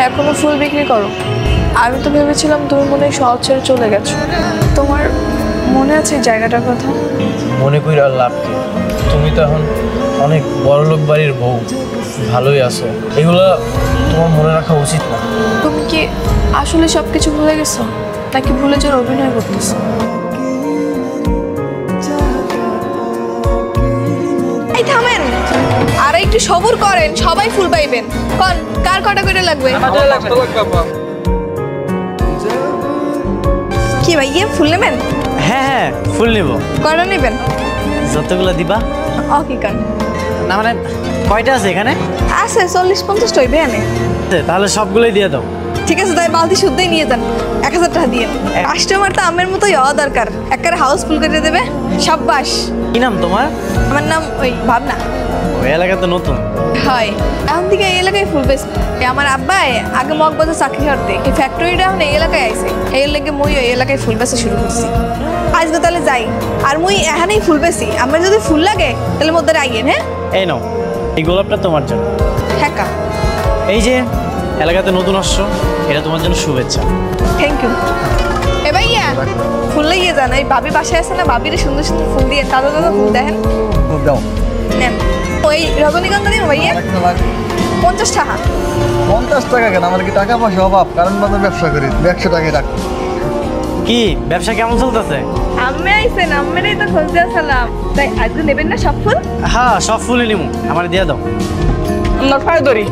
এখনো ফুল বিক্রি করো? আমি তো ভেবেছিলাম তুমি মনে হয় শহর ছেড়ে চলে গেছো। তোমার মনে আছে জায়গাটার কথা? মনে করি আর লাভ কি, তুমি তো এখন অনেক বড় লোক বাড়ির বউ, ভালোই আছো। এগুলো তোমার মনে রাখা উচিত না। তুমি কি আসলে সবকিছু ভুলে গেছো নাকি ভুলে যাওয়ার অভিনয় করতেছো? এই থামেন, আর একটু সবুর করেন, সবাই ফুল পাইবেন। কোন কার কটা করে লাগবে? কি ভাইয়া ফুল নেবেন? হ্যাঁ হ্যাঁ ফুল নেব। কটা নেবেন? যতগুলো দিবা। কি কান না মানে কয়টা আছে এখানে? আছে 40-50 টাই বেয়ানে। তাহলে সবগুলোই দিয়ে দাও। ঠিক আছে, তাই বালতি শুদ্ধই নিয়ে যান। 1000 টাকা দিয়ে। কাস্টমার তো আমের মতোই হওয়া দরকার, একবারে হাউসফুল করে দেবে। সাব্বাস। কি নাম তোমার? আমার নাম ওই ভাবনা। ওই এলাকা তো নতুন। হয়, এখন থেকে এই এলাকায় ফুল বেশ। আমার আব্বাই আগে মগবাজার চাকরি করতে, এই ফ্যাক্টরিটা এখন এই এলাকায় আইছে। এই লেগে মুই ওই এলাকায় ফুল বেচা শুরু করছি। আজকে তাহলে যাই, আর মুই এখানেই ফুল বেশি। আমার যদি ফুল লাগে তাহলে মধ্যে আইয়েন। হ্যাঁ এই নাও, এই গোলাপটা তোমার জন্য। হ্যাঁ কা, এই যে এলাকাতে নতুন আসছো, এটা তোমার জন্য শুভেচ্ছা। Thank you. এ ভাইয়া ফুল লাগিয়ে যান। এই ভাবি বাসায় আছে না, ভাবির সুন্দর সুন্দর ফুল দিয়ে তাজা তাজা ফুল দেখেন। দাও। নেন। ওই রজনীগন্ধা দিন ভাইয়া। 50 টাকা। 50 টাকা কেন? আমার কি টাকা পয়সা অভাব? কারণ বাজার ব্যবসা করি, 100 টাকায় রাখ। কি ব্যবসা কেমন চলতেছে? আম্মে আইছেন, আম্মেরই তো খোঁজ দেওয়া সালাম। তাই আজকে নেবেন না সব ফুল? হ্যাঁ সব ফুলই নিমু, আমার দিয়ে দাও। আমরা পায়ে ধরি,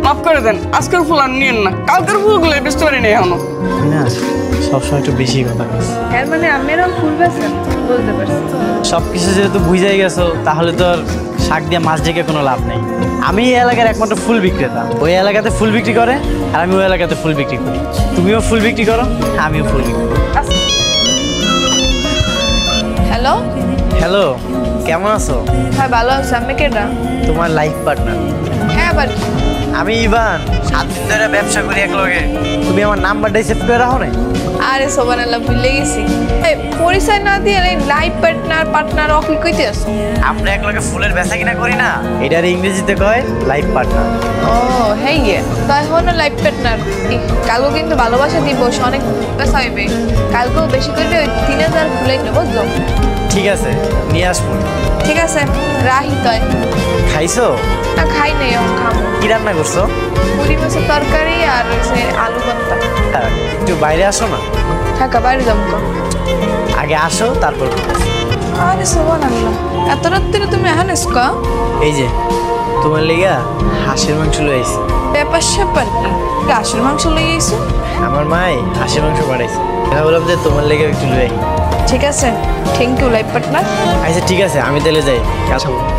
মাফ করে দেন। আজকের ফুল আর নিয়েন না, কালকের ফুলগুলো বেচতে পারি না এখনো। না সবসময় একটু বেশি কথা বলছি। এর মানে আম্মেরও ফুল বেচেন? বুঝতে পারছি। সব কিছু যেহেতু বুঝাই গেছো, তাহলে তো আর শাক দিয়ে মাছ ডেকে কোনো লাভ নেই। আমি এই এলাকার একমাত্র ফুল বিক্রেতা। ওই এলাকাতে ফুল বিক্রি করে আর আমি ওই এলাকাতে ফুল বিক্রি করি। তুমিও ফুল বিক্রি করো, আমিও ফুল বিক্রি করি। হ্যালো। হ্যালো, কেমন আছো? হ্যাঁ ভালো আছি। আম্মে কেডা? তোমার লাইফ পার্টনার। হ্যাঁ আবার আমি ইভান, 7 দিন ধরে ব্যবসা করি একলগে। তুমি আমার নাম্বারটাই সেভ করে রাখো না? আরে সোবানাল্লাহ ভুলে গেছি। এই পরিচয় না দিয়ে এই লাইফ পার্টনার অকি কইতে আছো? আমরা একলগে ফুলের বেচা কিনা করি না, এটার ইংরেজিতে কয় লাইফ পার্টনার। ও হ্যাঁ ইয়ে, তাই হলো লাইফ পার্টনার। কালকে কিন্তু ভালোবাসা দিবস, অনেক বেচা হইবে। কালকেও বেশি করে ওই 3000 ফুলে নেবো, বুঝলো? ঠিক আছে, নিয়ে আসবো। ঠিক আছে, রাহি তাই। খাইছো? না খাই নেই, খাবো। কি রান্না করছো? মুড়ি মাছের তরকারি আর আলু ভর্তা। একটু বাইরে আসো না। থাকা বাইরে যাবো তো। আগে আসো তারপর। আরে সোবানাল্লাহ, এত রাত্রে তুমি এখন এসকা? এই যে তোমার লেগা হাঁসের মাংস লয়ে আইছি। ব্যাপার স্যাপার কি? হাঁসের মাংস লইয়ে আইছো? আমার মাই হাঁসের মাংস পাঠাইছে, এটা বললাম যে তোমার লেগে একটু লয়ে আই। ঠিক আছে, থ্যাংক ইউ লাইফ পার্টনার। আচ্ছা ঠিক আছে, আমি তাহলে যাই।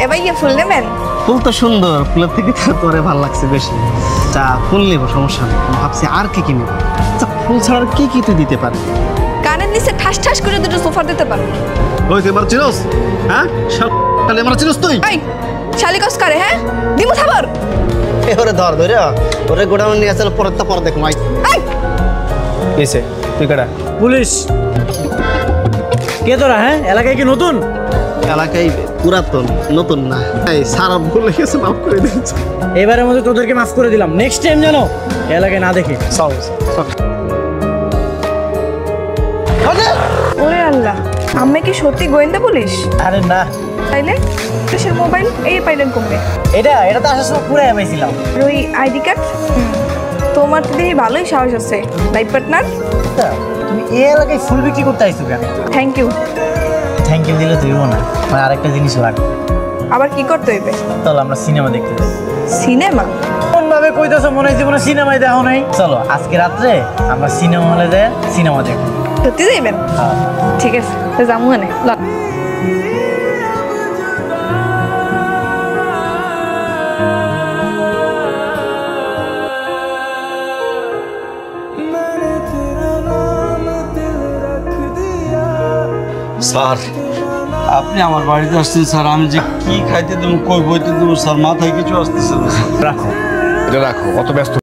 এ ভাইয়া ফুল নেবেন? ফুল তো সুন্দর, ফুলের থেকে তোরে ভালো লাগছে বেশি। তা ফুল নেবো, সমস্যা নেই। ভাবছি আর কি কিনবো। আচ্ছা ফুল ছাড়া আর কি তুই দিতে পারবি? কানের নিচে ঠাস ঠাস করে দুটো সোফা দিতে পারো। ওই তুই আমার চিনোস? হ্যাঁ শালি আমার চিনোস তুই? এই শালিকস করে, হ্যাঁ দিমু থাবর। ওরে ধর ধরে ওরে গোডাউন নিয়ে আসলে পরে দেখুন। এই এসে তুই কাটা পুলিশ কে তোরা? হ্যাঁ এলাকায় কি নতুন? এলাকায় পুরাতন, নতুন না। এই সারা ভুলে গেছে, মাফ করে দিয়েছে। এবারের মধ্যে তোদেরকে মাফ করে দিলাম, নেক্সট টাইম যেন এলাকায় না দেখি। ওরে আল্লাহ, আম্মে কি সত্যি গোয়েন্দা পুলিশ? আরে না, তাইলে কিসের মোবাইল এই পাইলেন কমবে? এটা তো আসার সময় পুরাই পাইছিলাম। ওই আইডি কার্ড? তোমার তো দেখি ভালোই সাহস আছে লাইফ পার্টনার। তুমি এই এলাকায় ফুল বিক্রি করতে আইছো কেন? Thank you. থ্যাংক ইউ দিলে তুইও না, মানে আরেকটা জিনিস লাগবে। আবার কি করতে হইবে? চলো আমরা সিনেমা দেখতে যাই। সিনেমা? কোন ভাবে কইতাছো, মনে হয় জীবনে সিনেমায় দেখো নাই। চলো আজকে রাত্রে আমরা সিনেমা হলে যাই সিনেমা দেখব। সত্যি যাইবেন? হ্যাঁ ঠিক আছে, তো যাবো মানে। স্যার আপনি আমার বাড়িতে আসছেন স্যার, আমি যে কি খাইতে দেবো, কই বইতে দেবো স্যার, মাথায় কিছু আসতেছে না। রাখো, এটা রাখো, অত ব্যস্ত